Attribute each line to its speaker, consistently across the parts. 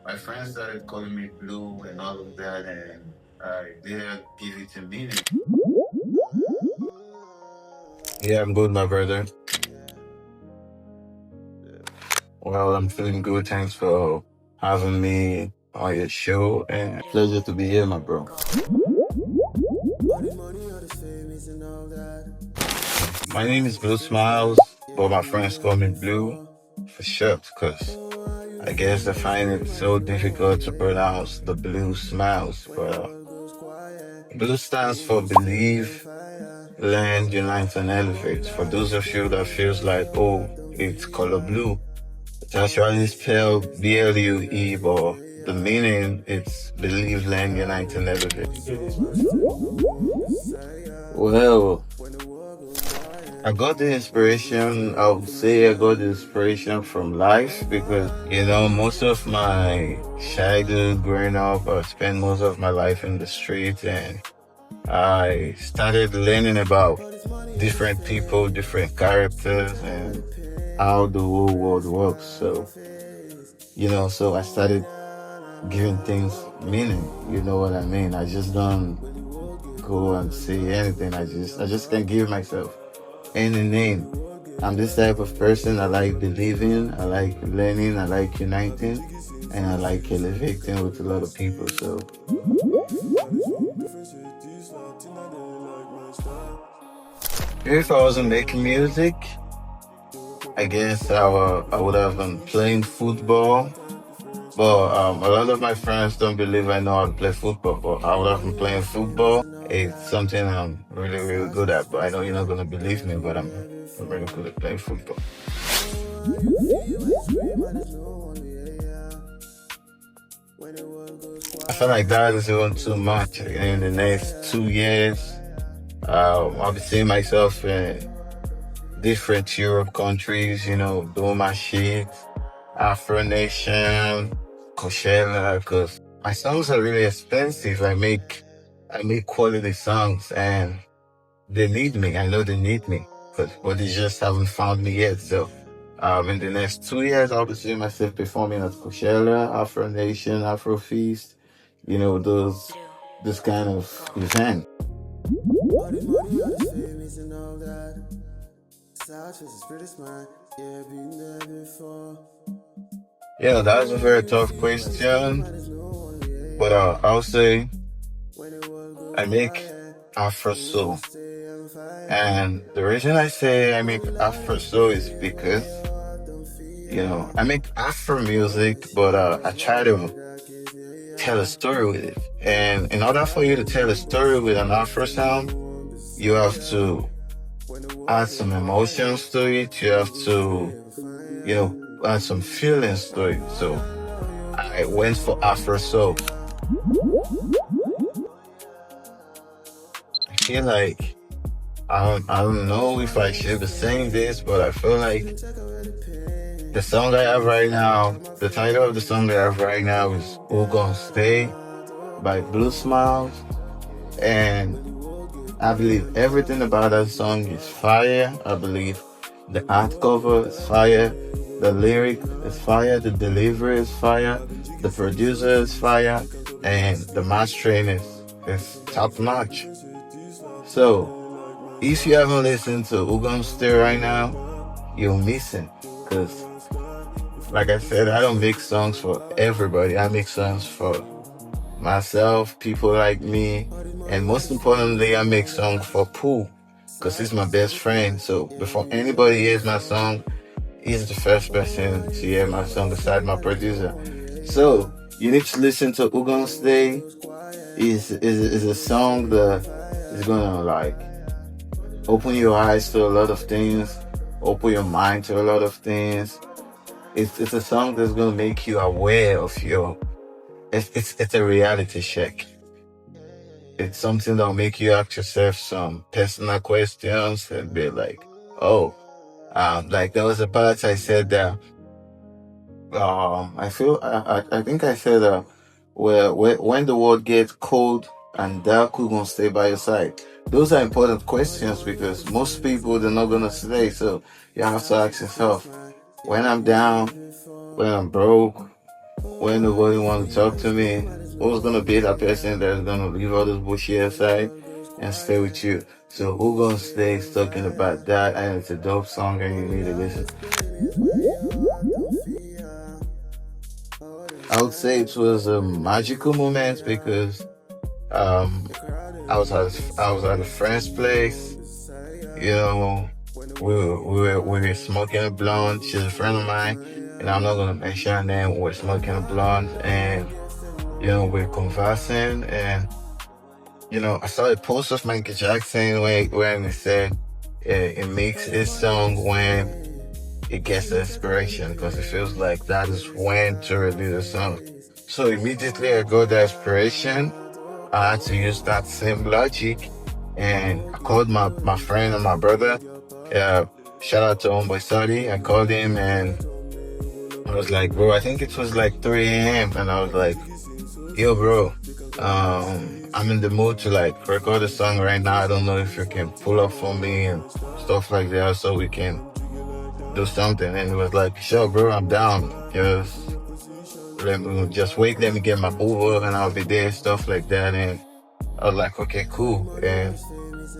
Speaker 1: My friends started calling me Blue and all of that, and I didn't give it a meaning. Yeah, I'm good, my brother. Well, I'm feeling good. Thanks for having me on your show, and pleasure to be here, my bro. My name is Blue Smiles, but my friends call me Blue for short, because I guess I find it so difficult to pronounce the Blue Smiles. But Blue stands for believe, learn, unite, and elevate. For those of you that feels like, oh, it's color blue, it's actually spelled BLUE, but the meaning it's believe, learn, unite, and elevate. Well, I got the inspiration, I would say I got the inspiration from life because, most of my childhood growing up, I spent most of my life in the streets, and I started learning about different people, different characters, and how the whole world works. So I started giving things meaning. You know what I mean? I just don't go and say anything. I just can give myself any name. I'm this type of person. I like believing, I like learning, I like uniting, and I like elevating with a lot of people. So if I wasn't making music, I guess I would have been playing football. But a lot of my friends don't believe I know how to play football, but I would have been playing football. It's something I'm really, really good at. But I know you're not gonna believe me, but I'm really good at playing football. I feel like that is even too much. In the next 2 years, I'll be seeing myself in different Europe countries, doing my shit, Afro Nation, Coachella, because my songs are really expensive. I make quality songs, and they need me. I know they need me, but they just haven't found me yet. So, in the next 2 years, I'll be seeing myself performing at Coachella, Afro Nation, Afro Feast, this kind of event. Yeah, that's a very tough question, but I'll say I make Afro soul, and the reason I say I make Afro soul is because I make Afro music, but I try to tell a story with it. And in order for you to tell a story with an Afro sound, you have to add some emotions to it. You have to, add some feelings to it. So I went for Afro soul. I feel like I don't know if I should be saying this, but I feel like the song I have right now, the title of the song I have right now is Who Gonna Stay by Blue Smiles. And I believe everything about that song is fire. I believe the art cover is fire, the lyric is fire, the delivery is fire, the producer is fire, and the mastering is top notch. So if you haven't listened to Who Gonna Stay right now, you're missing. Because like I said, I don't make songs for everybody. I make songs for myself, people like me, and most importantly, I make songs for Pooh, because he's my best friend. So before anybody hears my song, he's the first person to hear my song beside my producer. So you need to listen to Who Gonna Stay. Is a song that is gonna like open your eyes to a lot of things, open your mind to a lot of things. It's a song that's gonna make you aware of your. It's a reality check. It's something that'll make you ask yourself some personal questions and be like, oh, like there was a part I said that I think I said where when the world gets cold and dark, who gonna stay by your side? Those are important questions because most people they're not gonna stay. So you have to ask yourself, when I'm down, when I'm broke, when nobody want to talk to me, who's gonna be that person that's gonna leave all this bullshit aside and stay with you? So who gonna stay talking about that? And it's a dope song, and you need to listen. I would say it was a magical moment because um I was at a friend's place. You know, we were smoking a blunt. She's a friend of mine, and I'm not gonna mention her name. We're smoking a blunt, and we're conversing, and I saw a post of Michael Jackson when he said it makes his song when it gets the inspiration because it feels like that is when to release a song. So immediately I got the inspiration. I had to use that same logic, and I called my friend and my brother. Uh, Shout out to Homeboy Study. I called him and I was like, bro, I think it was like 3 a.m. And I was like, yo, bro, I'm in the mood to like record a song right now. I don't know if you can pull up for me and stuff like that so we can do something. And he was like, sure, bro, I'm down. Just wait, let me get my Uber and I'll be there, stuff like that. And I was like, okay, cool. And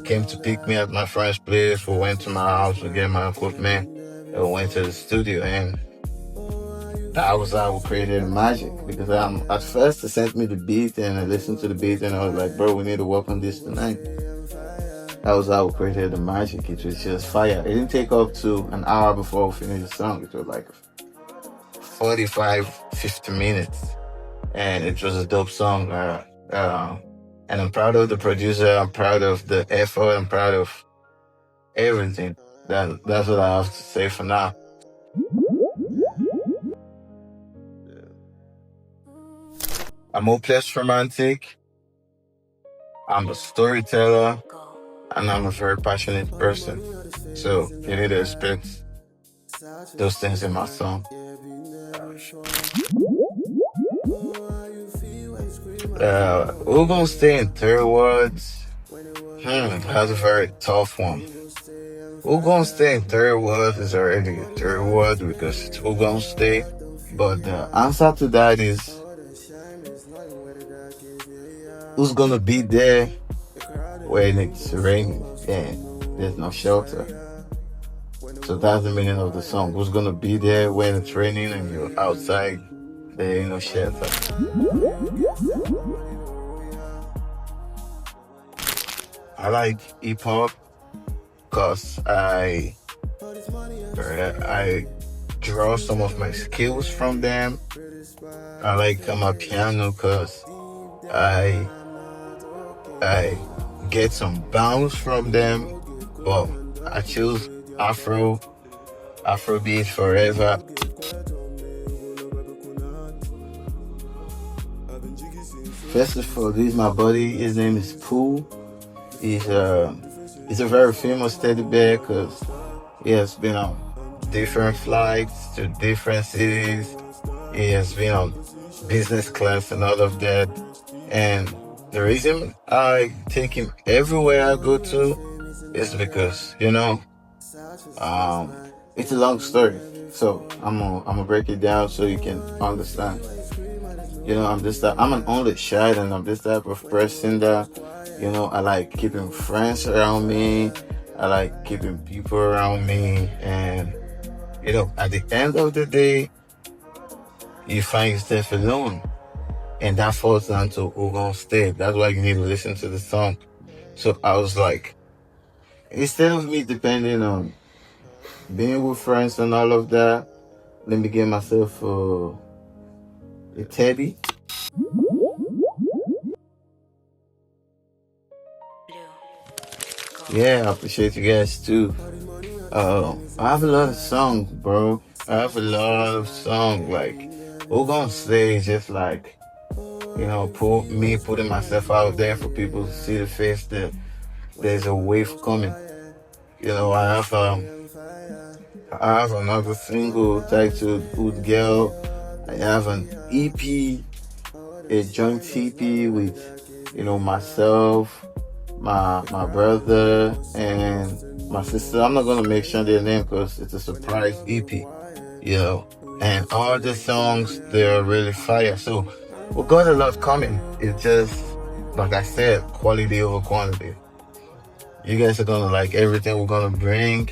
Speaker 1: came to pick me at my friend's place. We went to my house to get my equipment. And we went to the studio, and that was how we created the magic. Because at first they sent me the beat and I listened to the beat and I was like, bro, we need to work on this tonight. That was how we created the magic. It was just fire. It didn't take up to an hour before we finished the song. It was like 45, 50 minutes. And it was a dope song. And I'm proud of the producer. I'm proud of the effort. I'm proud of everything. That's what I have to say for now. I'm hopeless romantic. I'm a storyteller, and I'm a very passionate person. So you need to respect those things in my song. We're gonna stay in third words. That's a very tough one. We're gonna stay in third words is already a third word because it's we're gonna stay. But the answer to that is who's gonna be there when it's raining and there's no shelter. So that's the meaning of the song. Who's gonna be there when it's raining and you're outside? There ain't no shelter. I like hip hop because I draw some of my skills from them. I like my piano because I I get some bounce from them. But I choose Afrobeat forever. First of all, this is my buddy. His name is Pooh. He's a very famous teddy bear because he has been on different flights to different cities. He has been on business class and all of that. And the reason I take him everywhere I go to is because, it's a long story. So I'm gonna break it down so you can understand. I'm an only child and I'm this type of person that, I like keeping friends around me. I like keeping people around me. And, at the end of the day, you find yourself alone. And that falls down to who gonna stay. That's why you need to listen to the song. So I was like, instead of me depending on being with friends and all of that, let me get myself a teddy. Yeah, I appreciate you guys too. I have a lot of songs, bro. I have a lot of songs. Like, who gonna say is just like, putting myself out there for people to see the face that there's a wave coming. I have another single titled Good Girl. I have an EP, a joint EP with, myself, my brother, and my sister. I'm not gonna mention their name because it's a surprise EP. And all the songs, they're really fire. So we got a lot coming. It's just, like I said, quality over quantity. You guys are gonna like everything we're gonna bring.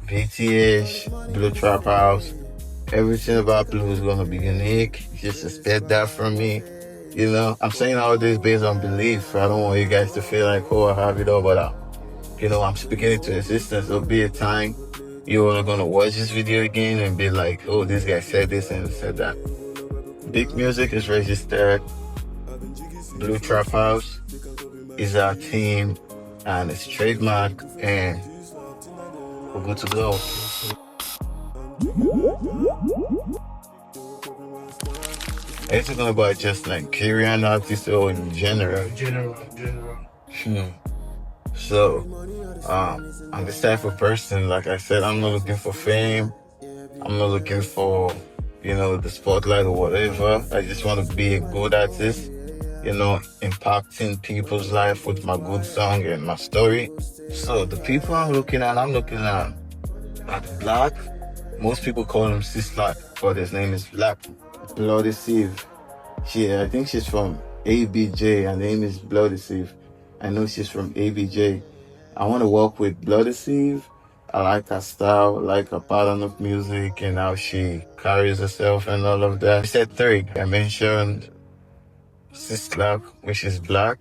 Speaker 1: BTH, Blue Trap House, everything about Blue is gonna be unique. Just expect that from me. You know, I'm saying all this based on belief. I don't want you guys to feel like, oh, I have it all, but I'm speaking into existence. There'll be a time you're gonna watch this video again and be like, oh, this guy said this and said that. Big Music is registered. Blue Trap House is our team and it's trademark, and we're good to go. It's talking about just Nigerian artists or in general. Hmm. So, I'm this type of person. Like I said, I'm not looking for fame. I'm not looking for, the spotlight or whatever. I just want to be a good artist, impacting people's life with my good song and my story. So the people I'm looking at Black. Most people call him Sislak, but his name is Black. Bloody Sieve. I think she's from ABJ. Her name is Bloody Sieve. I know she's from ABJ. I want to work with Bloody Sieve. I like her style, I like her pattern of music and how she carries herself and all of that. I said three. I mentioned Sislak, which is Black,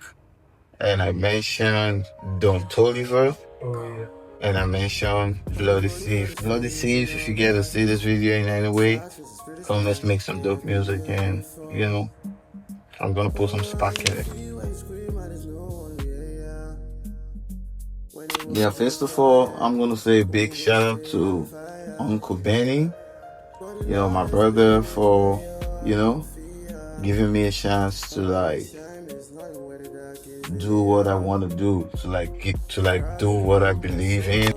Speaker 1: and I mentioned Don Toliver. And I mentioned Bloody Sieve. Bloody Sieve, if you get to see this video in any way, come let's make some dope music and, I'm gonna put some spark in it. Yeah, first of all, I'm gonna say a big shout out to Uncle Benny, my brother, for, giving me a chance to do what I want to do, to do what I believe in.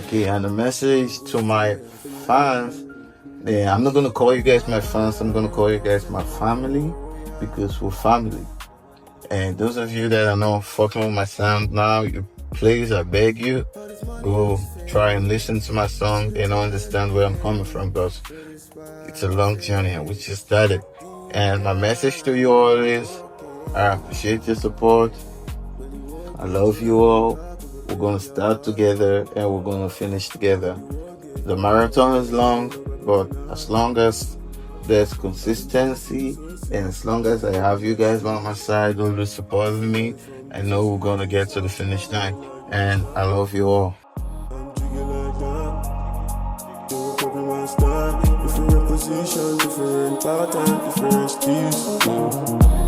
Speaker 1: Okay, and the message to my fans, I'm not gonna call you guys my fans, I'm gonna call you guys my family, because we're family. And those of you that are not fucking with my sound now, please, I beg you, go try and listen to my song and understand where I'm coming from, because it's a long journey and we just started. And my message to you all is, I appreciate your support. I love you all. We're gonna start together and we're gonna finish together. The marathon is long, but as long as there's consistency and as long as I have you guys by my side, always supporting me, I know we're gonna get to the finish line. And I love you all. Different position, different pattern, different steps.